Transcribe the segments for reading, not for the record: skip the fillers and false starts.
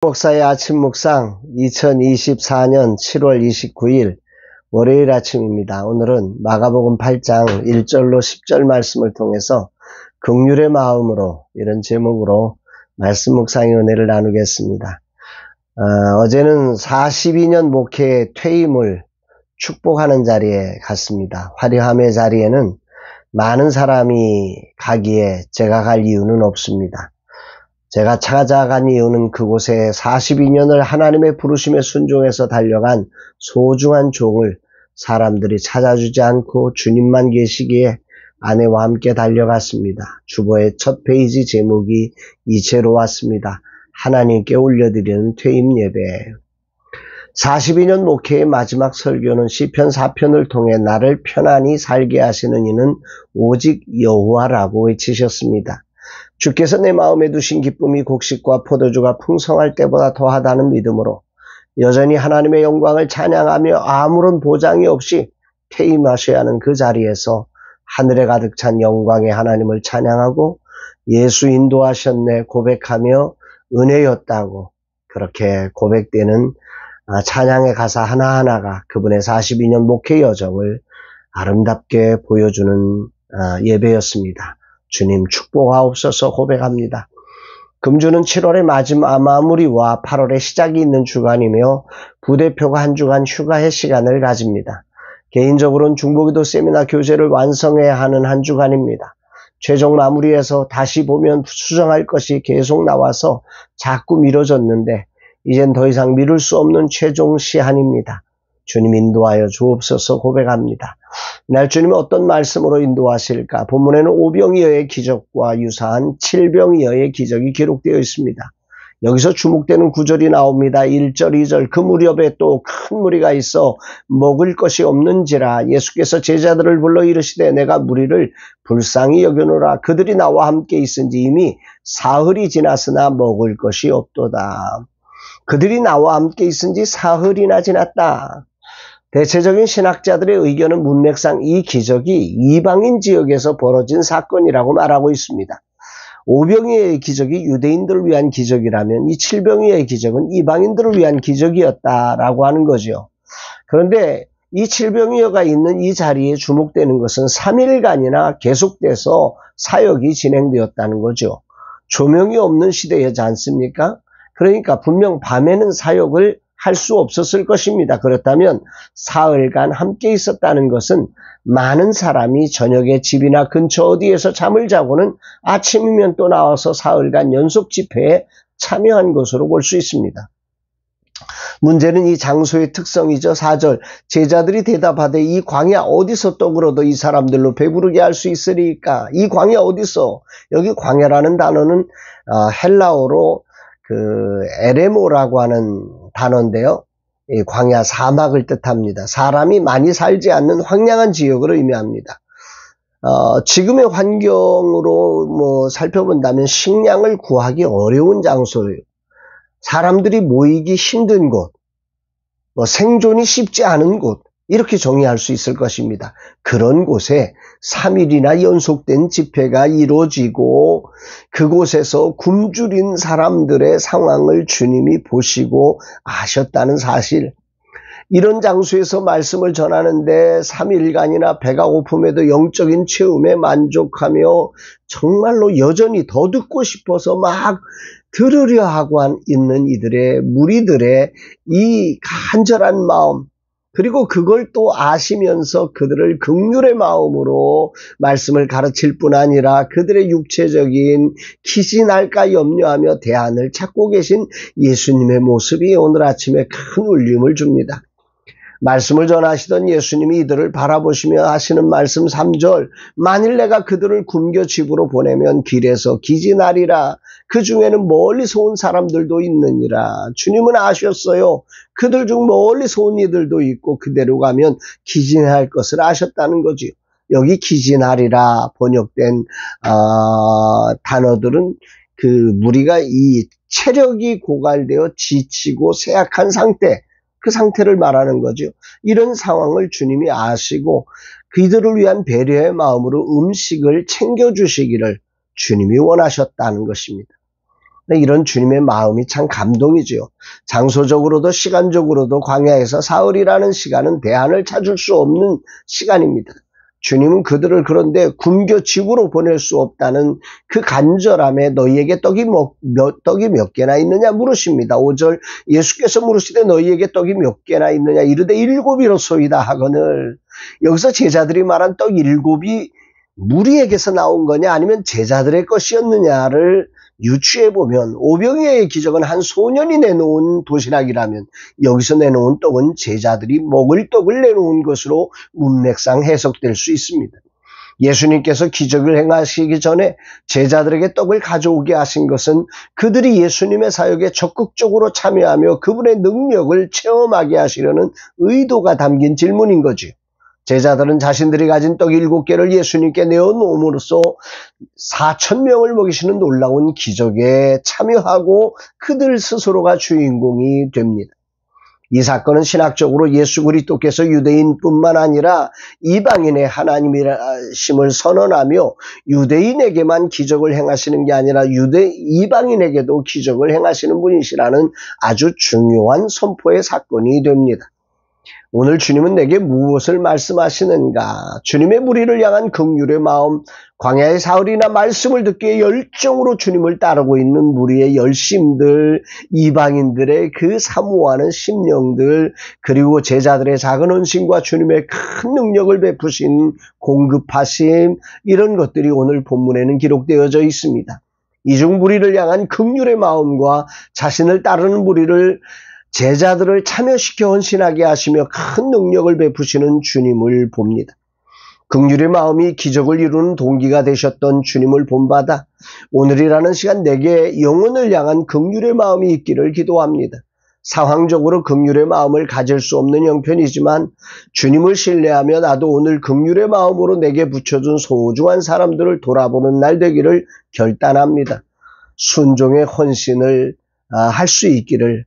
목사의 아침 묵상 2024년 7월 29일 월요일 아침입니다. 오늘은 마가복음 8장 1절로 10절 말씀을 통해서 긍휼의 마음으로 이런 제목으로 말씀 묵상의 은혜를 나누겠습니다. 어제는 42년 목회의 퇴임을 축복하는 자리에 갔습니다. 화려함의 자리에는 많은 사람이 가기에 제가 갈 이유는 없습니다. 제가 찾아간 이유는 그곳에 42년을 하나님의 부르심에 순종해서 달려간 소중한 종을 사람들이 찾아주지 않고 주님만 계시기에 아내와 함께 달려갔습니다. 주보의 첫 페이지 제목이 이체로 왔습니다. 하나님께 올려드리는 퇴임 예배. 42년 목회의 마지막 설교는 시편 4편을 통해 나를 편안히 살게 하시는 이는 오직 여호와라고 외치셨습니다. 주께서 내 마음에 두신 기쁨이 곡식과 포도주가 풍성할 때보다 더하다는 믿음으로 여전히 하나님의 영광을 찬양하며 아무런 보장이 없이 퇴임하셔야 하는 그 자리에서 하늘에 가득 찬 영광의 하나님을 찬양하고 예수 인도하셨네 고백하며 은혜였다고 그렇게 고백되는 찬양의 가사 하나하나가 그분의 42년 목회 여정을 아름답게 보여주는 예배였습니다. 주님 축복하옵소서 고백합니다. 금주는 7월의 마무리와 8월의 시작이 있는 주간이며 부대표가 한 주간 휴가의 시간을 가집니다. 개인적으로는 중보기도 세미나 교재를 완성해야 하는 한 주간입니다. 최종 마무리해서 다시 보면 수정할 것이 계속 나와서 자꾸 미뤄졌는데 이젠 더 이상 미룰 수 없는 최종 시한입니다. 주님 인도하여 주옵소서 고백합니다. 날 주님은 어떤 말씀으로 인도하실까? 본문에는 오병이어의 기적과 유사한 칠병이어의 기적이 기록되어 있습니다. 여기서 주목되는 구절이 나옵니다. 1절, 2절 그 무렵에 또 큰 무리가 있어 먹을 것이 없는지라 예수께서 제자들을 불러 이르시되 내가 무리를 불쌍히 여겨노라. 그들이 나와 함께 있은지 이미 사흘이 지났으나 먹을 것이 없도다. 그들이 나와 함께 있은지 사흘이나 지났다. 대체적인 신학자들의 의견은 문맥상 이 기적이 이방인 지역에서 벌어진 사건이라고 말하고 있습니다. 오병이어의 기적이 유대인들을 위한 기적이라면 이 칠병이어의 기적은 이방인들을 위한 기적이었다라고 하는 거죠. 그런데 이 칠병이어가 있는 이 자리에 주목되는 것은 3일간이나 계속돼서 사역이 진행되었다는 거죠. 조명이 없는 시대였지 않습니까? 그러니까 분명 밤에는 사역을 할 수 없었을 것입니다. 그렇다면 사흘간 함께 있었다는 것은 많은 사람이 저녁에 집이나 근처 어디에서 잠을 자고는 아침이면 또 나와서 사흘간 연속 집회에 참여한 것으로 볼 수 있습니다. 문제는 이 장소의 특성이죠. 4절 제자들이 대답하되 이 광야 어디서 떡으로도 이 사람들로 배부르게 할 수 있으리까? 이 광야 어디서? 여기 광야라는 단어는 헬라어로 에레모라고 하는 단어인데요. 이 광야 사막을 뜻합니다. 사람이 많이 살지 않는 황량한 지역을 의미합니다. 지금의 환경으로 살펴본다면 식량을 구하기 어려운 장소예요. 사람들이 모이기 힘든 곳, 생존이 쉽지 않은 곳, 이렇게 정의할 수 있을 것입니다. 그런 곳에 3일이나 연속된 집회가 이루어지고 그곳에서 굶주린 사람들의 상황을 주님이 보시고 아셨다는 사실, 이런 장소에서 말씀을 전하는데 3일간이나 배가 고픔에도 영적인 체험에 만족하며 정말로 여전히 더 듣고 싶어서 막 들으려 하고 있는 이들의 무리들의 이 간절한 마음, 그리고 그걸 또 아시면서 그들을 긍휼의 마음으로 말씀을 가르칠 뿐 아니라 그들의 육체적인 기지 날까 염려하며 대안을 찾고 계신 예수님의 모습이 오늘 아침에 큰 울림을 줍니다. 말씀을 전하시던 예수님이 이들을 바라보시며 하시는 말씀 3절 만일 내가 그들을 굶겨 집으로 보내면 길에서 기진하리라. 그 중에는 멀리서 온 사람들도 있느니라. 주님은 아셨어요. 그들 중 멀리서 온 이들도 있고 그대로 가면 기진할 것을 아셨다는 거지요. 여기 기진하리라 번역된 단어들은 그 무리가 이 체력이 고갈되어 지치고 쇠약한 상태, 그 상태를 말하는 거죠. 이런 상황을 주님이 아시고 그들을 위한 배려의 마음으로 음식을 챙겨주시기를 주님이 원하셨다는 것입니다. 이런 주님의 마음이 참 감동이지요. 장소적으로도 시간적으로도 광야에서 사흘이라는 시간은 대안을 찾을 수 없는 시간입니다. 주님은 그들을 그런데 굶겨 집으로 보낼 수 없다는 그 간절함에 너희에게 떡이 몇 개나 있느냐 물으십니다. 5절 예수께서 물으시되 너희에게 떡이 몇 개나 있느냐 이르되 7이로소이다 하거늘, 여기서 제자들이 말한 떡 7이 무리에게서 나온 거냐 아니면 제자들의 것이었느냐를 유추해보면 오병이어의 기적은 한 소년이 내놓은 도시락이라면 여기서 내놓은 떡은 제자들이 먹을 떡을 내놓은 것으로 문맥상 해석될 수 있습니다. 예수님께서 기적을 행하시기 전에 제자들에게 떡을 가져오게 하신 것은 그들이 예수님의 사역에 적극적으로 참여하며 그분의 능력을 체험하게 하시려는 의도가 담긴 질문인 거지요. 제자들은 자신들이 가진 떡 7개를 예수님께 내어놓음으로써 4,000명을 먹이시는 놀라운 기적에 참여하고 그들 스스로가 주인공이 됩니다. 이 사건은 신학적으로 예수 그리스도께서 유대인뿐만 아니라 이방인의 하나님이심을 선언하며 유대인에게만 기적을 행하시는 게 아니라 이방인에게도 기적을 행하시는 분이시라는 아주 중요한 선포의 사건이 됩니다. 오늘 주님은 내게 무엇을 말씀하시는가? 주님의 무리를 향한 긍휼의 마음, 광야의 사흘이나 말씀을 듣기에 열정으로 주님을 따르고 있는 무리의 열심들, 이방인들의 그 사모하는 심령들, 그리고 제자들의 작은 헌신과 주님의 큰 능력을 베푸신 공급하심, 이런 것들이 오늘 본문에는 기록되어져 있습니다. 이중 무리를 향한 긍휼의 마음과 자신을 따르는 무리를 제자들을 참여시켜 헌신하게 하시며 큰 능력을 베푸시는 주님을 봅니다. 긍휼의 마음이 기적을 이루는 동기가 되셨던 주님을 본받아 오늘이라는 시간 내게 영혼을 향한 긍휼의 마음이 있기를 기도합니다. 상황적으로 긍휼의 마음을 가질 수 없는 형편이지만 주님을 신뢰하며 나도 오늘 긍휼의 마음으로 내게 붙여준 소중한 사람들을 돌아보는 날 되기를 결단합니다. 순종의 헌신을 할 수 있기를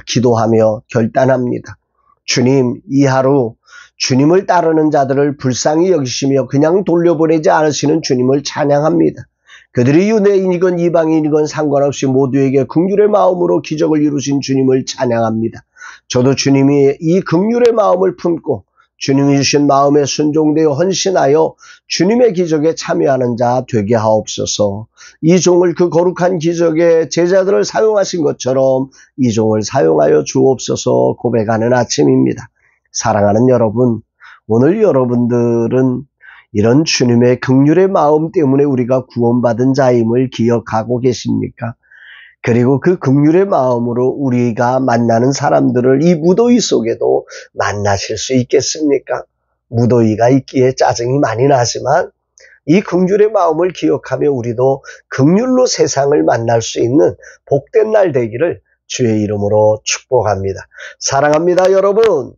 기도하며 결단합니다. 주님, 이 하루 주님을 따르는 자들을 불쌍히 여기시며 그냥 돌려보내지 않으시는 주님을 찬양합니다. 그들이 유대인이건 이방인이건 상관없이 모두에게 긍휼의 마음으로 기적을 이루신 주님을 찬양합니다. 저도 주님이 이 긍휼의 마음을 품고 주님이 주신 마음에 순종되어 헌신하여 주님의 기적에 참여하는 자 되게 하옵소서. 이 종을 그 거룩한 기적에 제자들을 사용하신 것처럼 이 종을 사용하여 주옵소서 고백하는 아침입니다. 사랑하는 여러분, 오늘 여러분들은 이런 주님의 긍휼의 마음 때문에 우리가 구원받은 자임을 기억하고 계십니까? 그리고 그 긍휼의 마음으로 우리가 만나는 사람들을 이 무더위 속에도 만나실 수 있겠습니까? 무더위가 있기에 짜증이 많이 나지만 이 긍휼의 마음을 기억하며 우리도 긍휼로 세상을 만날 수 있는 복된 날 되기를 주의 이름으로 축복합니다. 사랑합니다, 여러분.